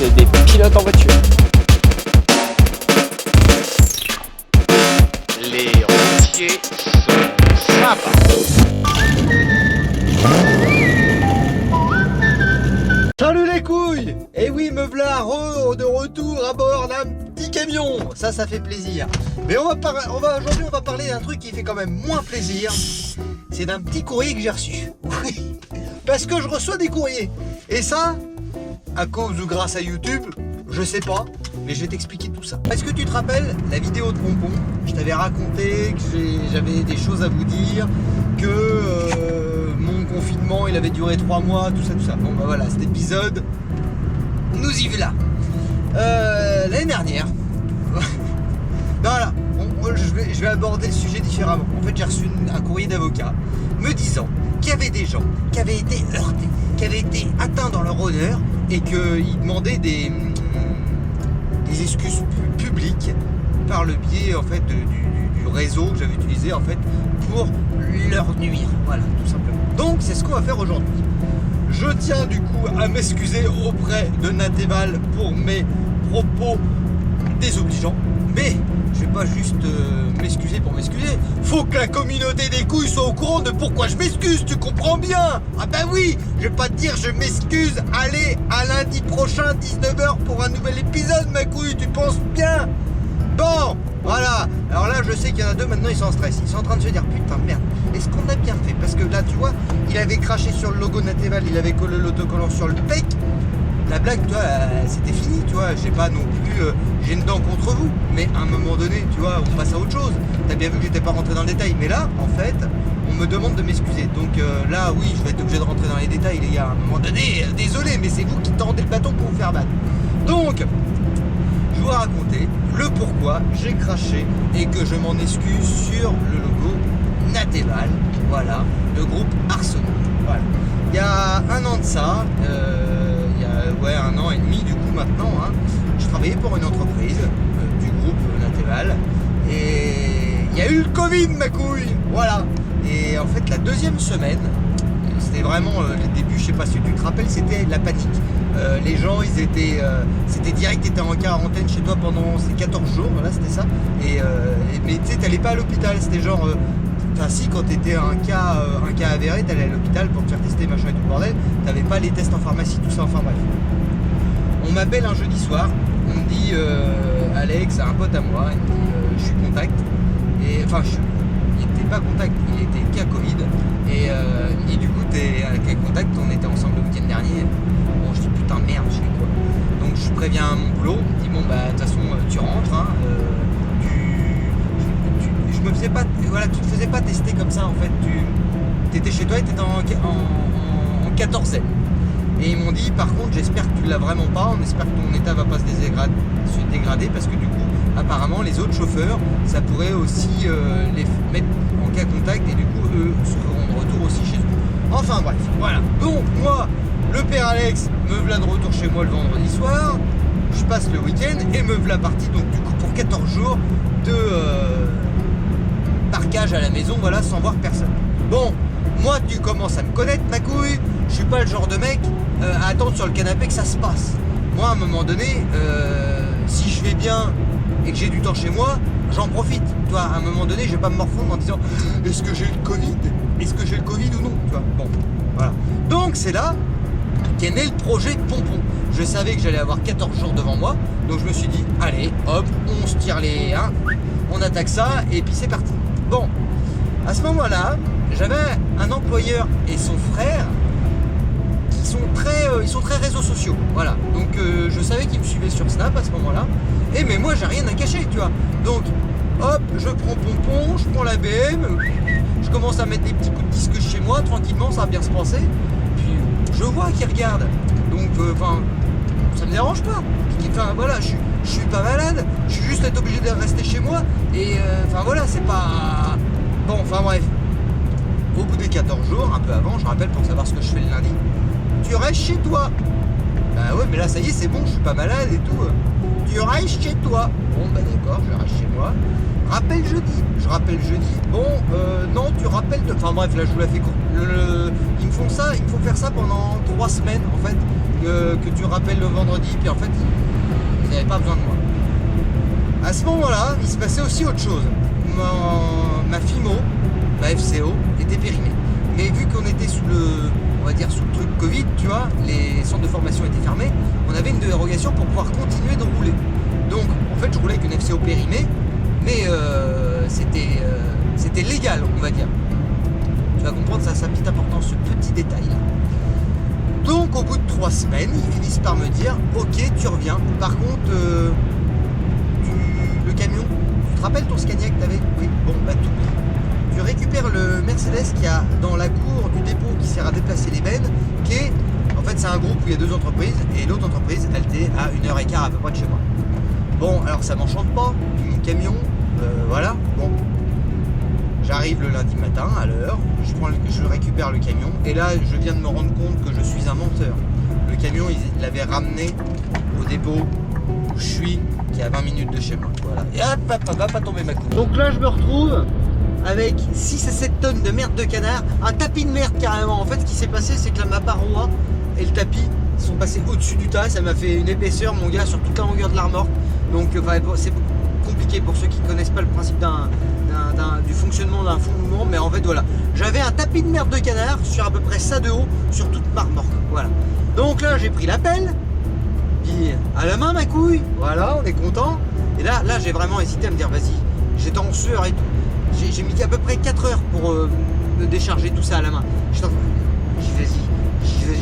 c'est des pilotes en voiture. Les routiers sont sympas. Salut les couilles! Et oui, me v'là de retour à bord d'un petit camion. Ça fait plaisir. Mais aujourd'hui, on va parler d'un truc qui fait quand même moins plaisir. C'est d'un petit courrier que j'ai reçu. Oui, parce que je reçois des courriers. Et ça, à cause ou grâce à YouTube, je sais pas, mais je vais t'expliquer tout ça. Est-ce que tu te rappelles la vidéo de Pompon? Je t'avais raconté que j'avais des choses à vous dire, que mon confinement il avait duré 3 mois, tout ça. Bon bah voilà, cet épisode, nous y voilà. L'année dernière, voilà, je vais aborder le sujet différemment. En fait, j'ai reçu un courrier d'avocat me disant qu'il y avait des gens qui avaient été heurtés, qui avaient été atteints dans leur honneur et qu'ils demandaient des excuses publiques par le biais en fait du réseau que j'avais utilisé en fait pour leur nuire. Voilà, tout simplement. Donc c'est ce qu'on va faire aujourd'hui. Je tiens du coup à m'excuser auprès de Natéval pour mes propos désobligeants, mais je vais pas juste m'excuser pour m'excuser. Faut que la communauté des couilles soit au courant de pourquoi je m'excuse, tu comprends bien? Ah bah oui, je vais pas te dire je m'excuse, allez, à lundi prochain 19h pour un nouvel épisode ma couille, tu penses bien? Bon, voilà, alors là je sais qu'il y en a deux maintenant, ils sont en stress, ils sont en train de se dire putain merde, est-ce qu'on a bien fait? Parce que là tu vois, il avait craché sur le logo Natéval, il avait collé l'autocollant sur le pec. La blague, tu vois, c'était fini, tu vois, j'ai pas non plus, j'ai une dent contre vous, mais à un moment donné, tu vois, on passe à autre chose. T'as bien vu que j'étais pas rentré dans le détail, mais là, en fait, on me demande de m'excuser. Donc là, oui, je vais être obligé de rentrer dans les détails, les gars. À un moment donné, désolé, mais c'est vous qui tendez le bâton pour vous faire battre. Donc, je vous raconter le pourquoi j'ai craché et que je m'en excuse sur le logo Natéval, voilà, le groupe Arsenal. Voilà. Il y a un an de ça, ouais, 1 an et demi du coup maintenant, hein, je travaillais pour une entreprise du groupe Natéval et il y a eu le Covid ma couille, voilà. Et en fait la deuxième semaine, c'était vraiment les débuts, je sais pas si tu te rappelles, c'était la panique. Les gens ils étaient, c'était direct, t'étais en quarantaine chez toi pendant ces 14 jours, voilà c'était ça. Mais tu sais, t'allais pas à l'hôpital, c'était genre... Enfin si, quand t'étais un cas avéré, t'allais à l'hôpital pour te faire tester, machin et tout le bordel, t'avais pas les tests en pharmacie, tout ça, enfin bref. On m'appelle un jeudi soir, on me dit Alex, un pote à moi, il me dit je suis contact, et enfin il était pas contact, il était cas Covid, et du coup t'es cas contact, on était ensemble le week-end dernier, bon je dis putain merde, je fais quoi? Donc je préviens mon boulot, il me dit bon bah de toute façon tu rentres, hein, je me faisais pas, voilà, tu te faisais pas tester comme ça en fait, tu étais chez toi et tu étais en quatorzaine. Et ils m'ont dit par contre j'espère que tu l'as vraiment pas, on espère que ton état va pas se dégrader parce que du coup apparemment les autres chauffeurs ça pourrait aussi les mettre en cas contact et du coup eux seront de retour aussi chez eux. Enfin bref, voilà. Donc moi, le père Alex, me v'là de retour chez moi le vendredi soir, je passe le week-end et me v'là parti donc du coup pour 14 jours de... parquage à la maison, voilà, sans voir personne. Bon, moi tu commences à me connaître ma couille, je suis pas le genre de mec à attendre sur le canapé que ça se passe. Moi à un moment donné, si je vais bien et que j'ai du temps chez moi, j'en profite. Toi, à un moment donné, je vais pas me morfondre en disant est-ce que j'ai le Covid? Est-ce que j'ai le Covid ou non? Tu vois, bon, voilà. Donc c'est là qu'est né le projet de Pompon. Je savais que j'allais avoir 14 jours devant moi, donc je me suis dit allez, hop, on se tire les... Hein, on attaque ça et puis c'est parti. Bon, à ce moment-là, j'avais un employeur et son frère qui sont très réseaux sociaux, voilà. Donc je savais qu'ils me suivaient sur Snap à ce moment-là, mais moi j'ai rien à cacher, tu vois. Donc hop, je prends Pompon, je prends la BM, je commence à mettre des petits coups de disque chez moi, tranquillement, ça va bien se passer. Puis je vois qu'ils regardent, donc ça me dérange pas. Enfin voilà, je suis pas malade, je suis juste obligé de rester chez moi et enfin voilà, c'est pas... Bon, enfin bref. Au bout des 14 jours, un peu avant, je rappelle pour savoir ce que je fais le lundi, tu restes chez toi. Bah ouais, mais là ça y est, c'est bon, je suis pas malade et tout. Tu restes chez toi. Bon bah d'accord, je reste chez moi. Rappelle jeudi. Je rappelle jeudi. Bon, non, tu rappelles... Enfin bref, là je vous la fais court. Ils me font ça, il me faut faire ça pendant 3 semaines en fait. que tu rappelles le vendredi, puis en fait, ils n'avaient pas besoin de moi. À ce moment-là, il se passait aussi autre chose. Ma FIMO, ma FCO, était périmée. Mais vu qu'on était sous le truc Covid, tu vois, les centres de formation étaient fermés, on avait une dérogation pour pouvoir continuer de rouler. Donc, en fait, je roulais avec une FCO périmée, mais c'était légal, on va dire. Tu vas comprendre, ça a sa petite importance, ce petit détail-là. Donc, au bout de 3 semaines, ils finissent par me dire « Ok, tu reviens. Par contre, le camion, tu te rappelles ton Scania que tu avais ? Oui, bon, bah tout. Tu récupères le Mercedes qui a dans la cour du dépôt qui sert à déplacer les bennes, qui est, en fait, c'est un groupe où il y a 2 entreprises, et l'autre entreprise, elle était à 1h15 à peu près de chez moi. Bon, alors ça m'enchante pas, mon camion, voilà, bon. J'arrive le lundi matin à l'heure, je récupère le camion, et là, je viens de me rendre compte que je suis un menteur. Le camion, il l'avait ramené au dépôt où je suis, qui est à 20 minutes de chez moi. Voilà. Et hop, va pas tomber ma coupe. Donc là, je me retrouve avec 6 à 7 tonnes de merde de canard, un tapis de merde carrément. En fait, ce qui s'est passé, c'est que ma paroi et le tapis sont passés au-dessus du tas. Ça m'a fait une épaisseur, mon gars, sur toute la longueur de la remorque. Donc, c'est compliqué pour ceux qui ne connaissent pas le principe du fonctionnement d'un fond de mouvement. Mais en fait, voilà. J'avais un tapis de merde de canard sur à peu près ça de haut sur toute ma remorque. Voilà. Donc là, j'ai pris la pelle. Puis à la main, ma couille. Voilà, on est content. Et là j'ai vraiment hésité à me dire, vas-y. J'étais en sueur et tout. J'ai mis à peu près 4 heures pour me décharger tout ça à la main. J'ai dit vas-y,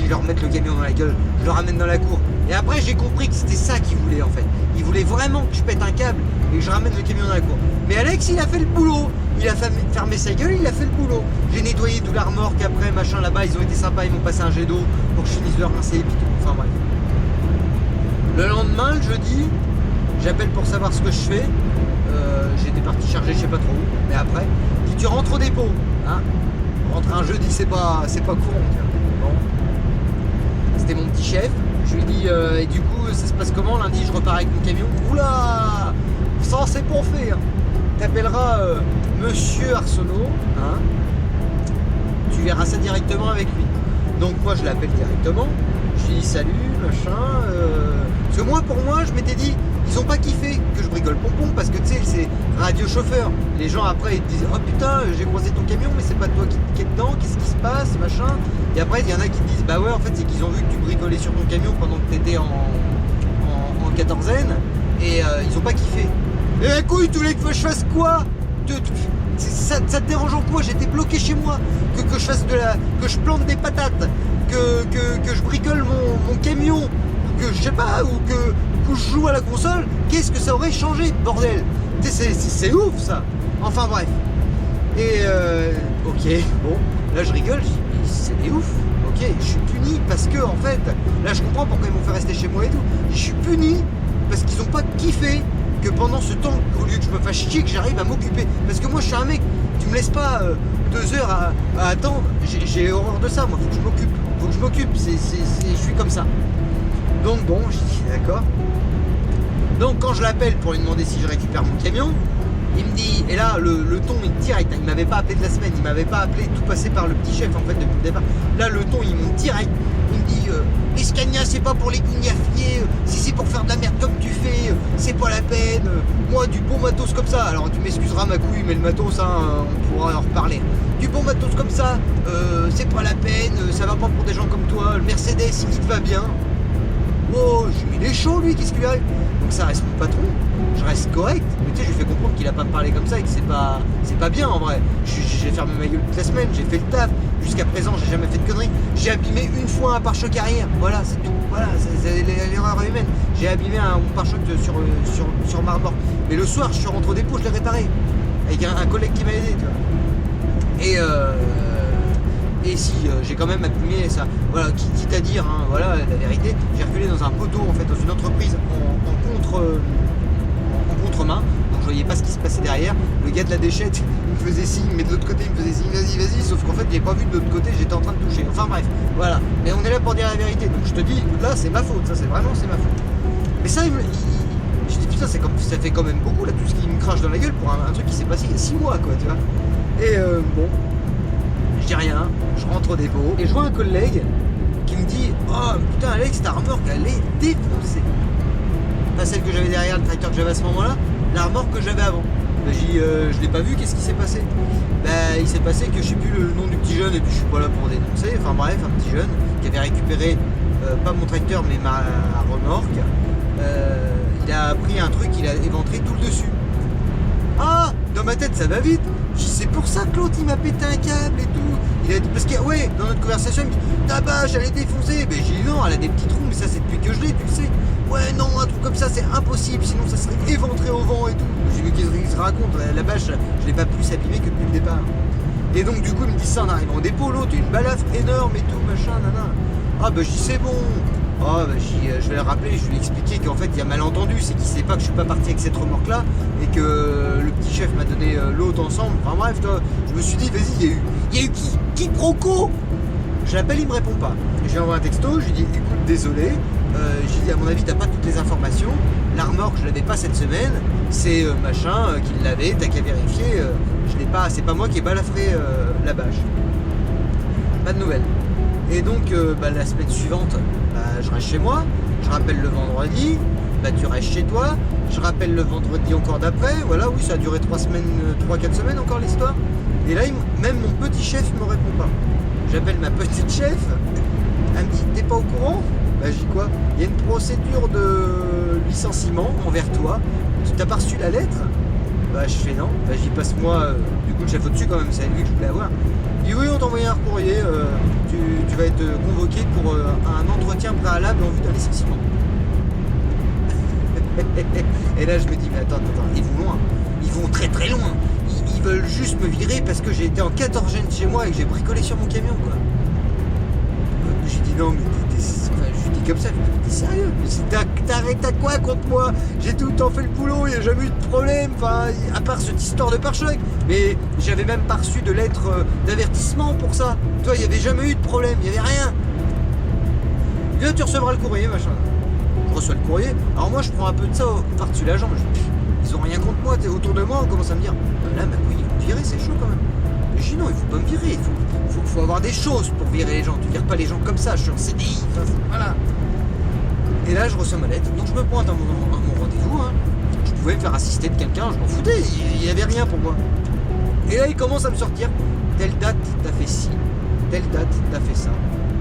je leur remettre le camion dans la gueule, je le ramène dans la cour. Et après j'ai compris que c'était ça qu'ils voulaient en fait. Ils voulaient vraiment que je pète un câble et que je ramène le camion dans la cour. Mais Alex il a fait le boulot, il a fermé sa gueule, il a fait le boulot. J'ai nettoyé tout la remorque après, machin là-bas, ils ont été sympas, ils m'ont passé un jet d'eau pour que je finisse de rincer et puis tout. Enfin bref. Le lendemain, le jeudi, j'appelle pour savoir ce que je fais. J'étais parti charger je sais pas trop où, mais après, si tu rentres au dépôt, hein, rentrer un jeudi c'est pas courant. Bon. C'était mon petit chef, je lui dis et du coup ça se passe comment lundi je repars avec mon camion. Oula, ça c'est pour faire. T'appelleras Monsieur Arsenault, hein, tu verras ça directement avec lui. Donc moi je l'appelle directement, je lui dis salut, machin, parce que pour moi je m'étais dit ils ont pas kiffé que je bricole pompon parce que tu sais c'est radio chauffeur. Les gens après ils te disent oh putain j'ai croisé ton camion mais c'est pas toi qui est dedans, qu'est-ce qui se passe machin. Et après il y en a qui te disent bah ouais en fait c'est qu'ils ont vu que tu bricolais sur ton camion pendant que t'étais en quatorzaine et ils ont pas kiffé. Et la couille tu voulais que je fasse quoi? Ça te dérange en quoi? J'étais bloqué chez moi, que je fasse que je plante des patates, que je bricole mon camion, ou que je sais pas, ou que je joue à la console, qu'est-ce que ça aurait changé, bordel? C'est ouf ça. Enfin bref. Et ok, bon, là je rigole, je dis c'est ouf, ok, je suis puni parce que en fait, là je comprends pourquoi ils m'ont fait rester chez moi et tout. Je suis puni parce qu'ils ont pas kiffé que pendant ce temps, au lieu que je me fasse chier, que j'arrive à m'occuper. Parce que moi je suis un mec, tu me laisses pas 2 heures à attendre, j'ai horreur de ça, moi, faut que je m'occupe, je suis comme ça. Donc bon, je dis d'accord. Donc quand je l'appelle pour lui demander si je récupère mon camion, il me dit, et là le ton est direct, il m'avait pas appelé de la semaine, il m'avait pas appelé, tout passé par le petit chef en fait depuis le départ. Là le ton il monte direct, il me dit les Scania c'est pas pour les gougnafiers, si c'est pour faire de la merde comme tu fais, c'est pas la peine, moi du bon matos comme ça, alors tu m'excuseras ma couille mais le matos hein, on pourra en reparler. Du bon matos comme ça, c'est pas la peine, ça va pas pour des gens comme toi, le Mercedes il te va bien. Oh, il est chaud lui, qu'est-ce qu'il arrive? Donc ça reste mon patron, je reste correct, mais tu sais, je lui fais comprendre qu'il a pas parlé comme ça et que c'est pas bien en vrai. J'ai fermé ma gueule toute la semaine, j'ai fait le taf, jusqu'à présent j'ai jamais fait de conneries. J'ai abîmé une fois un pare-choc arrière, voilà, c'est tout, voilà, c'est l'erreur humaine. J'ai abîmé un pare-choc sur ma remorque. Mais le soir, je suis rentré au dépôt, je l'ai réparé, avec un collègue qui m'a aidé, tu vois. Et si j'ai quand même abîmé ça, voilà, quitte à dire, hein, voilà la vérité, j'ai reculé dans un poteau en fait, dans une entreprise en contre-main, donc je voyais pas ce qui se passait derrière. Le gars de la déchette il me faisait signe, mais de l'autre côté il me faisait signe, vas-y, sauf qu'en fait il n'avait pas vu de l'autre côté, j'étais en train de toucher. Enfin bref, voilà. Mais on est là pour dire la vérité, donc je te dis, là c'est ma faute, ça c'est ma faute. Mais ça, je dis putain, ça fait quand même beaucoup là, tout ce qui me crache dans la gueule pour un truc qui s'est passé il y a 6 mois quoi, tu vois. Et bon. Je dis rien, je rentre au dépôt et je vois un collègue qui me me dit, oh putain Alex, ta remorque elle est défoncée. Pas celle que j'avais derrière, le tracteur que j'avais à ce moment-là, la remorque que j'avais avant. Ben, je l'ai pas vu, qu'est-ce qui s'est passé? Ben, il s'est passé que je sais plus le nom du petit jeune, et puis je suis pas là pour dénoncer, enfin bref, un petit jeune qui avait récupéré pas mon tracteur mais ma remorque. Il a pris un truc, il a éventré tout le dessus. Ah, dans ma tête ça va vite. C'est pour ça que l'autre il m'a pété un câble et tout. Il a dit, parce que ouais, dans notre conversation il me dit ta bâche elle est défoncée. Ben j'ai dit non, elle a des petits trous, mais ça c'est depuis que je l'ai, tu le sais. Ouais non, un truc comme ça c'est impossible, sinon ça serait éventré au vent et tout. J'ai vu qu'il se raconte, la bâche je l'ai pas plus abîmée que depuis le départ. Et donc du coup il me dit ça en arrivant au dépôt, l'autre une balafre énorme et tout, machin, nana. Ah bah je dis c'est bon. Ah bah je vais le rappeler, je vais lui expliquer qu'en fait il y a malentendu, c'est qu'il sait pas que je suis pas parti avec cette remorque là et que le petit chef m'a donné l'autre ensemble. Enfin bref, toi, je me suis dit vas-y, il y a eu qui quiproquo. Je l'appelle, il me répond pas. Je lui envoie un texto, je lui dis écoute désolé, j'ai dit à mon avis t'as pas toutes les informations, la remorque je l'avais pas cette semaine, c'est machin qui l'avait, t'as qu'à vérifier, je l'ai pas, c'est pas moi qui ai balafré la bâche. Pas de nouvelles. Et donc la semaine suivante, je reste chez moi, je rappelle le vendredi, tu restes chez toi, je rappelle le vendredi encore d'après, voilà, oui ça a duré 3-4 semaines encore l'histoire. Et là même mon petit chef me répond pas. J'appelle ma petite chef, elle me dit t'es pas au courant? Je dis quoi? Il y a une procédure de licenciement envers toi, tu t'as pas reçu la lettre? Je fais non, j'y passe-moi, du coup le chef au-dessus quand même, c'est lui que je voulais avoir. Il dit oui, on t'a envoyé un courrier, tu vas être convoqué pour un entretien préalable en vue d'un licenciement. Et là je me dis mais attends, ils vont loin, ils vont très très loin, ils veulent juste me virer parce que j'ai été en 14e chez moi et que j'ai bricolé sur mon camion quoi. J'ai dit non mais je dis comme ça, t'es sérieux? T'as quoi contre moi? J'ai tout le temps fait le boulot, il n'y a jamais eu de problème, enfin, à part cette histoire de pare-choc. Mais j'avais même pas reçu de lettre d'avertissement pour ça. Toi, il n'y avait jamais eu de problème, il n'y avait rien. Là, tu recevras le courrier, machin. Je reçois le courrier, alors moi je prends un peu de ça par-dessus la jambe. Je dis, ils ont rien contre moi, t'es autour de moi, on commence à me dire, là, ma couille, ils vont me virer, c'est chaud quand même. Et je dis non, il faut pas me virer, il faut avoir des choses pour virer les gens. Tu vires pas les gens comme ça, je suis en CDI, enfin, voilà. Et là, je reçois ma lettre, donc je me pointe à mon rendez-vous. Hein. Je pouvais me faire assister de quelqu'un, je m'en foutais, il n'y avait rien pour moi. Et là, il commence à me sortir, telle date, t'as fait ci, telle date, t'as fait ça,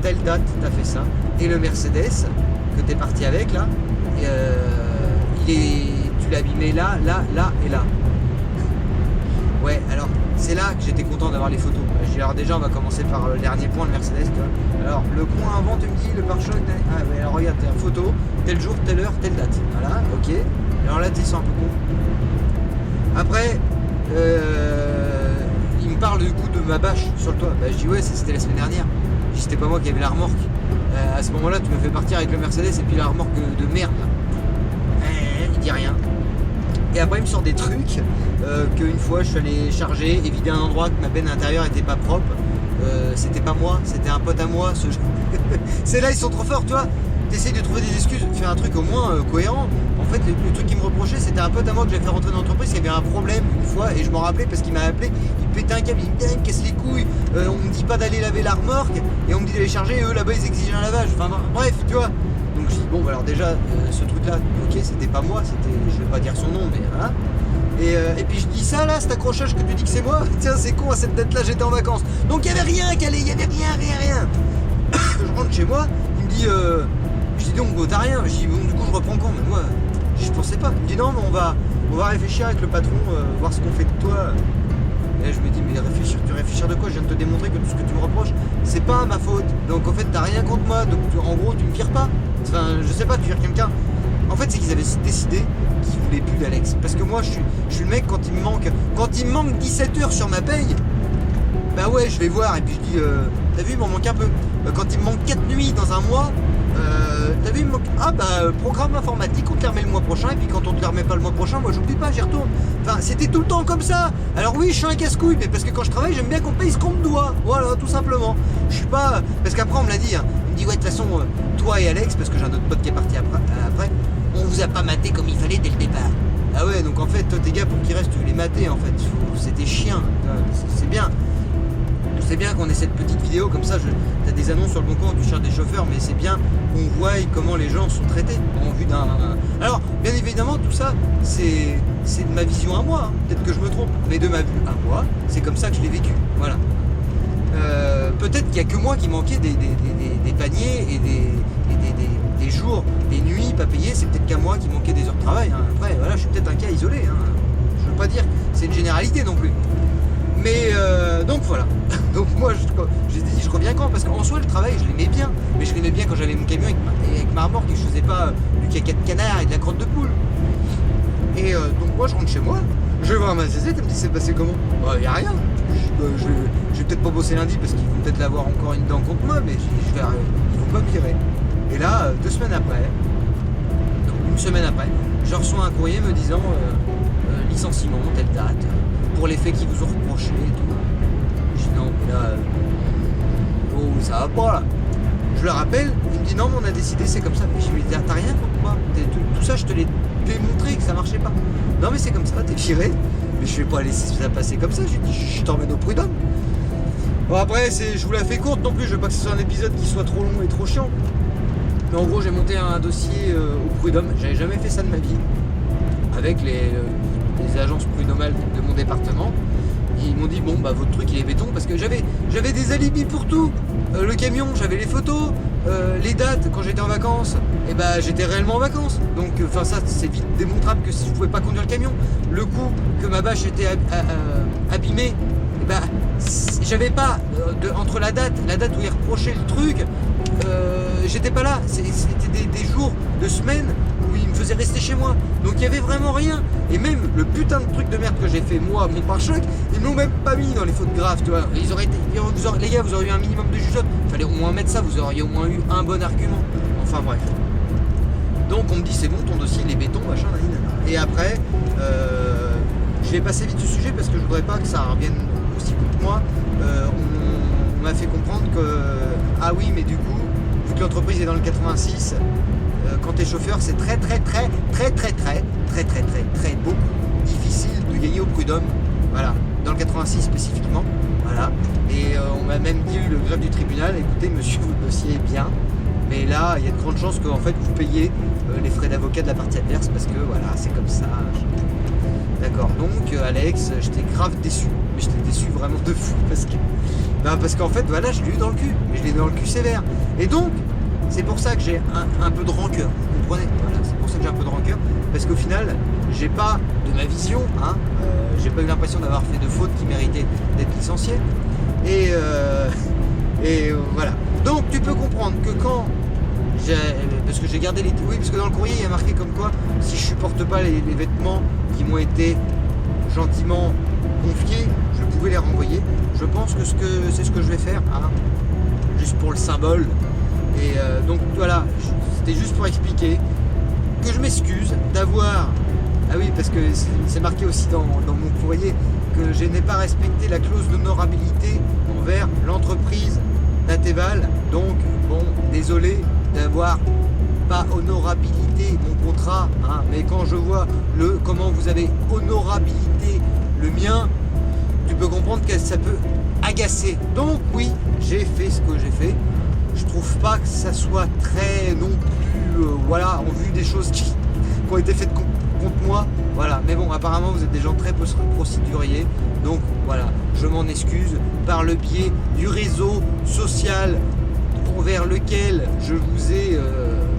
telle date, t'as fait ça. Et le Mercedes que t'es parti avec, là, tu l'as abîmé là, là, là et là. Ouais, alors c'est là que j'étais content d'avoir les photos. Alors déjà on va commencer par le dernier point, le Mercedes, tu vois. Alors le coin avant tu me dis le pare-choc, ah mais alors regarde, t'as une photo, tel jour, telle heure, telle date. Voilà, ok. Alors là tu sens un peu con. Après il me parle du coup de ma bâche sur le toit. Je dis ouais c'était la semaine dernière. Je dis c'était pas moi qui avais la remorque. À ce moment là tu me fais partir avec le Mercedes et puis la remorque de merde là. Il dit rien. Et après il me sort des trucs qu'une fois je suis allé charger et vider un endroit que ma benne intérieure était pas propre. C'était pas moi, c'était un pote à moi. C'est là ils sont trop forts, tu vois. T'essayes de trouver des excuses, fais un truc au moins cohérent. En fait le truc qu'il me reprochait c'était un pote à moi que j'avais fait rentrer dans l'entreprise qui avait un problème une fois et je m'en rappelais parce qu'il m'a appelé, il pétait un câble, il me dit il me casse les couilles, on me dit pas d'aller laver la remorque et on me dit d'aller charger et eux là-bas ils exigent un lavage. Enfin bref, tu vois. Donc je dis bon alors déjà ce truc là, ok c'était pas moi, c'était, je vais pas dire son nom mais voilà. Et puis je dis ça là, cet accrochage que tu dis que c'est moi, tiens c'est con à cette date là j'étais en vacances. Donc il y avait rien calé, il y avait rien. Je rentre chez moi, il me dit je dis donc t'as rien, je dis bon du coup je reprends quand, mais moi je pensais pas. Il me dit non mais on va réfléchir avec le patron, voir ce qu'on fait de toi. Et là, je me dis mais tu réfléchir de quoi? Je viens de te démontrer que tout ce que tu me reproches c'est pas ma faute. Donc en fait t'as rien contre moi, donc en gros tu me vires pas. Enfin je sais pas, tu vires quelqu'un. En fait c'est qu'ils avaient décidé qu'ils voulaient plus d'Alex. Parce que moi je suis le mec quand il me manque 17 heures sur ma paye, bah ouais je vais voir et puis je dis t'as vu il m'en manque un peu. Quand il me manque 4 nuits dans un mois, t'as vu il me manque, programme informatique on te les remet le mois prochain et puis quand on te les remet pas le mois prochain moi j'oublie pas, j'y retourne. Enfin c'était tout le temps comme ça. Alors oui je suis un casse-couille mais parce que quand je travaille j'aime bien qu'on paye ce qu'on me doit. Voilà tout simplement. Je suis pas, parce qu'après on me l'a dit, hein. Il me dit ouais de toute façon toi et Alex, parce que j'ai un autre pote qui est parti après on vous a pas maté comme il fallait dès le départ. Ah ouais donc en fait toi tes gars pour qu'ils restent tu les mater en fait, c'était chien, c'est bien. sais bien qu'on ait cette petite vidéo comme ça, t'as des annonces sur le bon coin où tu cherches des chauffeurs, mais c'est bien qu'on voie comment les gens sont traités en vue d'un... Alors, bien évidemment, tout ça, c'est de ma vision à moi, hein. Peut-être que je me trompe, mais de ma vue à moi, c'est comme ça que je l'ai vécu, voilà. Peut-être qu'il n'y a que moi qui manquais des paniers et des jours, des nuits pas payées, c'est peut-être qu'à moi qui manquait des heures de travail, hein. Après, voilà, je suis peut-être un cas isolé, hein. Je veux pas dire que c'est une généralité non plus. Mais donc voilà. Donc moi j'ai dit je reviens quand, parce qu'en soi le travail je l'aimais bien, mais je l'aimais bien quand j'avais mon camion avec ma remorque et je faisais pas du caca de canard et de la crotte de poule. Et donc moi je rentre chez moi, je vais voir ma CZ, elle me dit c'est passé comment? Bah y a rien. Je vais peut-être pas bosser lundi parce qu'ils vont peut-être l'avoir encore une dent contre moi, mais ils vont pas me virer. Et là 2 semaines après, donc une semaine après, je reçois un courrier me disant licenciement, telle date, pour les faits qu'ils vous ont reprochés et tout. Je dis non, mais là, oh, ça va pas là. Je le rappelle, il me dit non, mais on a décidé, c'est comme ça. Je lui dis t'as rien contre moi, tout ça je te l'ai démontré que ça marchait pas. Non mais c'est comme ça, t'es viré. Mais je vais pas laisser ça passer comme ça, je dis je t'emmène au prud'homme. Bon après, je vous la fais courte non plus, je veux pas que ce soit un épisode qui soit trop long et trop chiant. Mais en gros j'ai monté un dossier au prud'homme, j'avais jamais fait ça de ma vie. Avec les agences prud'homales de mon département. Ils m'ont dit bon bah votre truc il est béton, parce que j'avais des alibis pour tout. Le camion, j'avais les photos, les dates quand j'étais en vacances, et bah j'étais réellement en vacances. Donc enfin ça c'est vite démontrable que si je pouvais pas conduire le camion. Le coup que ma bâche était abîmée, et bah j'avais pas entre la date où ils reprochaient le truc, j'étais pas là. C'était des jours, de semaines où ils me faisaient rester chez moi. Donc il y avait vraiment rien. Et même le putain de truc de merde que j'ai fait moi, mon pare-choc, ils m'ont même pas mis dans les fautes graves, tu vois. Ils auraient été, les gars, vous auriez eu un minimum de jugeote. Il fallait au moins mettre ça, vous auriez au moins eu un bon argument. Enfin bref. Donc on me dit c'est bon, ton dossier il est béton, machin, nanana. Et après, je vais passer vite ce sujet parce que je voudrais pas que ça revienne aussi contre moi. On m'a fait comprendre que ah oui, mais du coup, vu que l'entreprise est dans le 86, quand t'es chauffeur, c'est très beaucoup difficile de gagner au prud'homme. Voilà, dans le 86 spécifiquement. Voilà. Et on m'a même dit le greffe du tribunal, écoutez monsieur, votre dossier est bien, mais là il y a de grandes chances que en fait vous payez les frais d'avocat de la partie adverse parce que voilà, c'est comme ça. D'accord, donc Alex, j'étais grave déçu, mais j'étais déçu vraiment de fou parce qu'en fait voilà, je l'ai eu dans le cul, mais je l'ai eu dans le cul sévère. Et donc c'est pour ça que j'ai un peu de rancœur, vous comprenez? Voilà, c'est pour ça que j'ai un peu de rancœur, parce qu'au final, j'ai pas, de ma vision, hein, j'ai pas eu l'impression d'avoir fait de fautes qui méritaient d'être licenciées. Et voilà. Donc tu peux comprendre que quand parce que j'ai gardé les... Oui, parce que dans le courrier, il y a marqué comme quoi, si je supporte pas les vêtements qui m'ont été gentiment confiés, je pouvais les renvoyer. Je pense que c'est ce que je vais faire, hein, juste pour le symbole. Et donc voilà, c'était juste pour expliquer que je m'excuse d'avoir... Ah oui, parce que c'est marqué aussi dans mon courrier que je n'ai pas respecté la clause d'honorabilité envers l'entreprise Nateval. Donc, bon, désolé d'avoir pas honorabilité mon contrat, hein, mais quand je vois comment vous avez honorabilité le mien, tu peux comprendre que ça peut agacer. Donc oui, j'ai fait ce que j'ai fait. Je trouve pas que ça soit très non plus, voilà, en vue des choses qui ont été faites contre moi, voilà. Mais bon, apparemment vous êtes des gens très procéduriers, donc voilà, je m'en excuse par le biais du réseau social vers lequel je vous ai,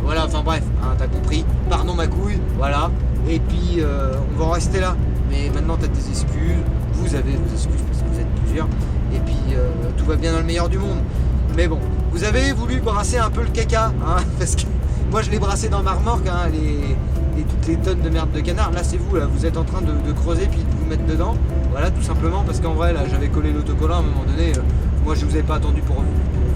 voilà, enfin bref, hein, t'as compris, pardon ma couille, voilà. Et puis on va en rester là. Mais maintenant t'as tes excuses, vous avez vos excuses parce que vous êtes plusieurs, et puis tout va bien dans le meilleur du monde. Mais bon, vous avez voulu brasser un peu le caca, hein, parce que moi je l'ai brassé dans ma remorque, hein, toutes les tonnes de merde de canard. Là c'est vous, là, vous êtes en train de creuser puis de vous mettre dedans. Voilà, tout simplement parce qu'en vrai là j'avais collé l'autocollant à un moment donné. Moi je vous ai pas attendu pour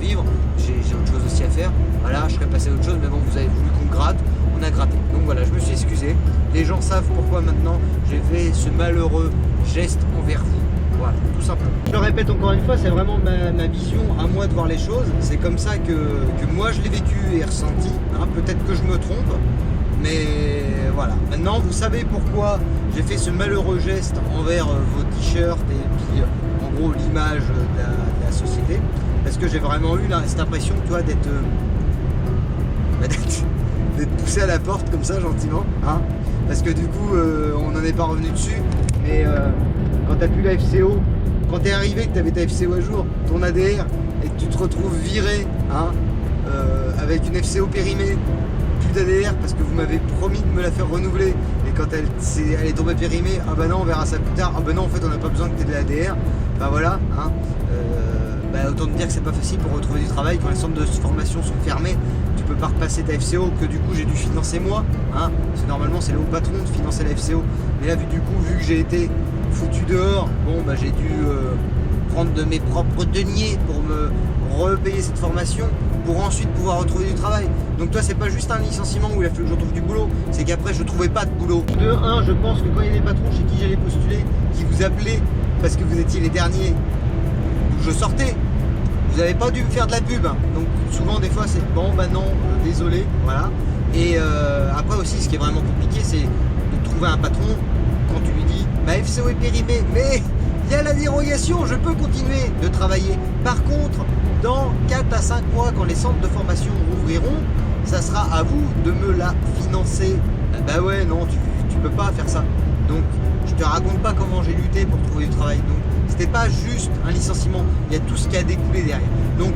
vivre, j'ai autre chose aussi à faire. Voilà, je serais passé à autre chose, mais bon, vous avez voulu qu'on gratte, on a gratté. Donc voilà, je me suis excusé. Les gens savent pourquoi maintenant j'ai fait ce malheureux geste envers vous. Voilà, tout simplement. Je le répète encore une fois, c'est vraiment ma vision à moi de voir les choses. C'est comme ça que moi je l'ai vécu et ressenti. Hein. Peut-être que je me trompe, mais voilà. Maintenant, vous savez pourquoi j'ai fait ce malheureux geste envers vos t-shirts et puis en gros l'image de la société, parce que j'ai vraiment eu cette impression, tu vois, d'être poussé à la porte comme ça gentiment, hein, parce que du coup on n'en est pas revenu dessus, mais quand t'as plus la FCO, quand t'es arrivé que t'avais ta FCO à jour, ton ADR, et que tu te retrouves viré, hein, avec une FCO périmée, plus d'ADR parce que vous m'avez promis de me la faire renouveler, et quand elle est tombée périmée, ah bah non on verra ça plus tard, ah bah non en fait on n'a pas besoin que tu aies de l'ADR, bah voilà, hein, autant te dire que c'est pas facile pour retrouver du travail quand les centres de formation sont fermés, tu peux pas repasser ta FCO que du coup j'ai dû financer moi, hein, parce que normalement c'est le haut patron de financer la FCO, mais là vu que j'ai été foutu dehors, bon bah j'ai dû prendre de mes propres deniers pour me repayer cette formation pour ensuite pouvoir retrouver du travail. Donc toi c'est pas juste un licenciement où il a fallu que je retrouve du boulot, c'est qu'après je trouvais pas de boulot. De un, je pense que quand il y a des patrons chez qui j'allais postuler, qui vous appelaient parce que vous étiez les derniers où je sortais, vous n'avez pas dû me faire de la pub, hein. Donc souvent des fois c'est bon bah non, désolé, voilà. Et après aussi ce qui est vraiment compliqué c'est de trouver un patron quand tu lui dis ma FCO est périmée, mais il y a la dérogation, je peux continuer de travailler. Par contre, dans 4 à 5 mois, quand les centres de formation rouvriront, ça sera à vous de me la financer. Bah ouais, non, tu peux pas faire ça. Donc, je te raconte pas comment j'ai lutté pour trouver du travail. Donc, c'était pas juste un licenciement, il y a tout ce qui a découlé derrière. Donc,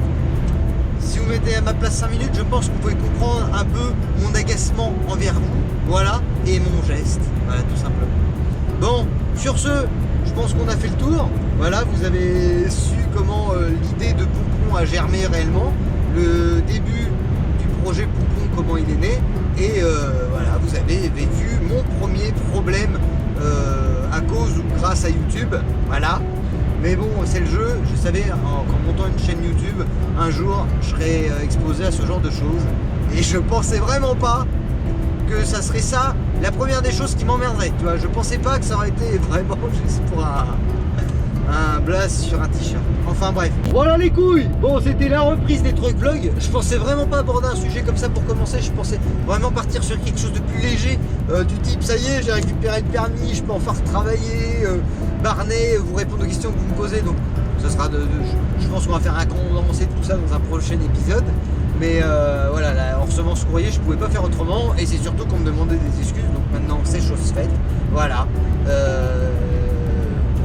si vous mettez à ma place 5 minutes, je pense que vous pouvez comprendre un peu mon agacement envers vous, voilà, et mon geste, voilà, tout simplement. Bon, sur ce, je pense qu'on a fait le tour. Voilà, vous avez su comment l'idée de Pompon a germé réellement, le début du projet Pompon, comment il est né, et voilà, vous avez vécu mon premier problème à cause ou grâce à YouTube, voilà. Mais bon, c'est le jeu, je savais qu'en montant une chaîne YouTube, un jour, je serais exposé à ce genre de choses, et je pensais vraiment pas que ça serait ça la première des choses qui m'emmerderait, tu vois. Je pensais pas que ça aurait été vraiment juste pour un blast sur un t-shirt. Enfin bref. Voilà les couilles. Bon, c'était la reprise des trucs vlog. Je pensais vraiment pas aborder un sujet comme ça pour commencer. Je pensais vraiment partir sur quelque chose de plus léger, du type ça y est, j'ai récupéré le permis, je peux enfin retravailler, Barnet, vous répondre aux questions que vous me posez. Donc ce sera je pense qu'on va faire un condensé de tout ça dans un prochain épisode. Mais voilà, là, en recevant ce courrier, je pouvais pas faire autrement, et c'est surtout qu'on me demandait des excuses, donc maintenant c'est chose faite. Voilà.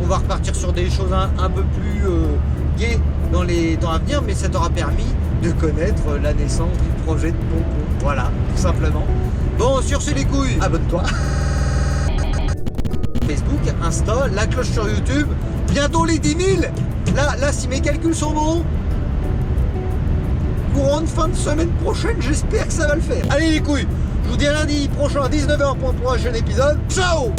On va repartir sur des choses un peu plus gaies dans les temps à venir, mais ça t'aura permis de connaître la naissance du projet de Pompon. Voilà, tout simplement. Bon, sur ce les couilles, abonne-toi. Facebook, Insta, la cloche sur YouTube, bientôt les 10 000. Là, si mes calculs sont bons, courant de fin de semaine prochaine, j'espère que ça va le faire. Allez les couilles, je vous dis à lundi prochain à 19h pour un prochain épisode. Ciao!